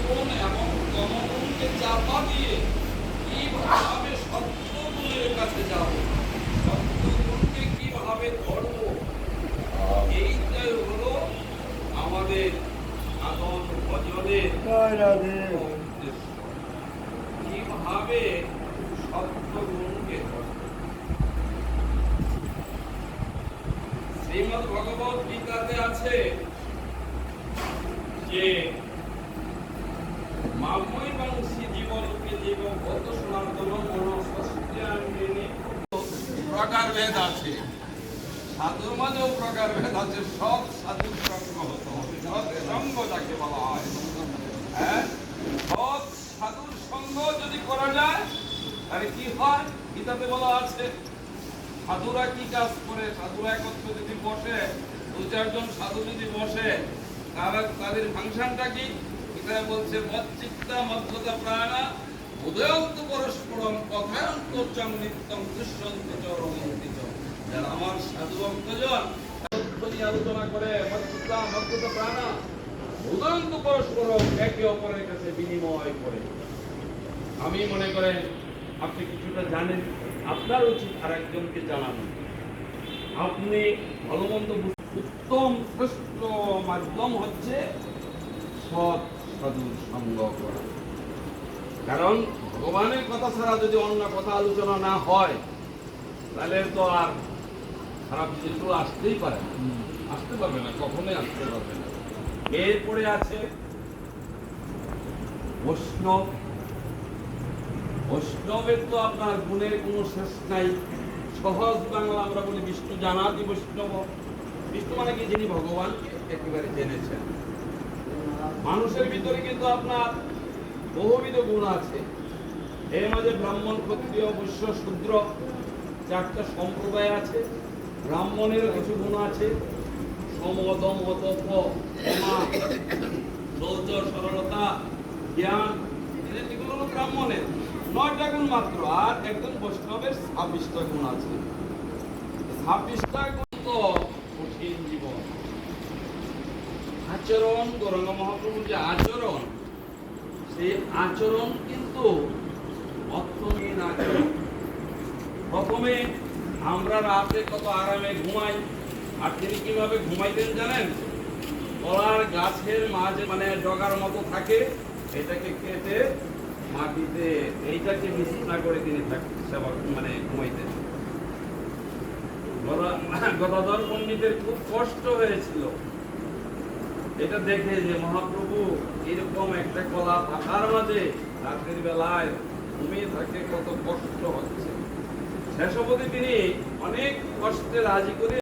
সগুণ এবং তমগুণকে চাপা দিয়ে কিভাবে সত্যগুণের কাছে যাব, সত্যগুণকে কিভাবে ধরব, এইটাই হলো আমাদের সাধন ভজনের উদ্দেশ্য। কিভাবে সত্যগুণকে ধরব। শ্রীমদ্ ভগবত গীতাতে আছে যে মামৈবাংশী জীবলোকে জীব ভূত সনাতন মনস্বস্ত্যাঙ্গিনী প্রকারভেদ আছে, সাধুর মাঝেও প্রকারভেদ আছে। সৎ সাধুর সঙ্গ হতে হবে, সৎসঙ্গ যাকে বলা হয়। হ্যাঁ, সৎ সাধুর সঙ্গ যদি করা যায় তাহলে কি হয়? গীতাতে বলা আছে সাধুরা কি কাজ করে, সাধুরা একত্র যদি বসে, দু চারজন সাধু যদি বসে, তাদের ফাংশনটা কি? এটা বলছে মচ্চিত্তা মদ্গতা প্রাণা উদয়ন্ত পরস্পরম কথায়ন্ত চং নিত্যং দৃশ্যন্ত চ রমন্তি চ। যারা আমার সাধু ভক্তজন নিয়ে আলোচনা করে, মচ্চিত্তা মদ্গতা প্রাণা উদয়ন্ত পরস্পরম, একে অপরের কাছে বিনিময় করে। আমি মনে করেন আপনি কিছুটা জানেন, আপনার উচিত আরেকজনকে জানানো। আপনি ভালো মন্দ উত্তম শ্রেষ্ঠ মাধ্যম হচ্ছে সৎ সাধুর সঙ্গ করা। কারণ ভগবানের কথা ছাড়া যদি অন্য কথা আলোচনা না হয় তাহলে তো আর খারাপ কিছু আসতেই পারে না, আসতে পারবে না, কখনোই আসতে পারবে না। এরপরে আছে বৈষ্ণব। বৈষ্ণবের তো আপনার গুণের কোনো শেষ নাই। সহজ বাংলা আমরা বলি বিষ্ণু জানাতি বৈষ্ণব। বিষ্ণু মানে কি? যিনি ভগবানকে একেবারে জেনেছেন। মানুষের ভিতরে কিন্তু আপনার বহুবিধ গুণ আছে। এর মাঝে ব্রাহ্মণ, ক্ষত্রিয়, বৈশ্য, শূদ্র চারটা সম্প্রদায় আছে। ব্রাহ্মণেরও কিছু গুণ আছে, সম, দম, তপ, ক্ষমা, শৌচ, সরলতা, জ্ঞান, এগুলো হলো ব্রাহ্মণের 9টা গুণ মাত্র। আর একজন বৈষ্ণবের 26টা গুণ আছে। 26টা গুণ তো কঠিন জীবন। আচরণ, গৌরাঙ্গ মহাপ্রভুর যে আচরণ, সেই আচরণ কিন্তু অর্থহীন আচরণ। প্রথমে আমরা রাতে কত আরামে ঘুমাই, আর তিনি কিভাবে ঘুমাইতেন জানেন? কলার গাছের মাঝে মানে ডগার মতো থাকে, এটাকে কেটে মাটিতে এইটাকে বিছানা করে তিনি সেবা মানে ঘুমাইতেন। গদাধর পণ্ডিতের খুব কষ্ট হয়েছিল এটা দেখে যে মহাপ্রভু এরকম একটা কলা পাতার মাঝে রাতের বেলায় ঘুমিয়ে থাকে, কত কষ্ট হচ্ছে। শেষ অবধি তিনি অনেক কষ্টে রাজি করে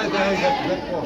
দেখো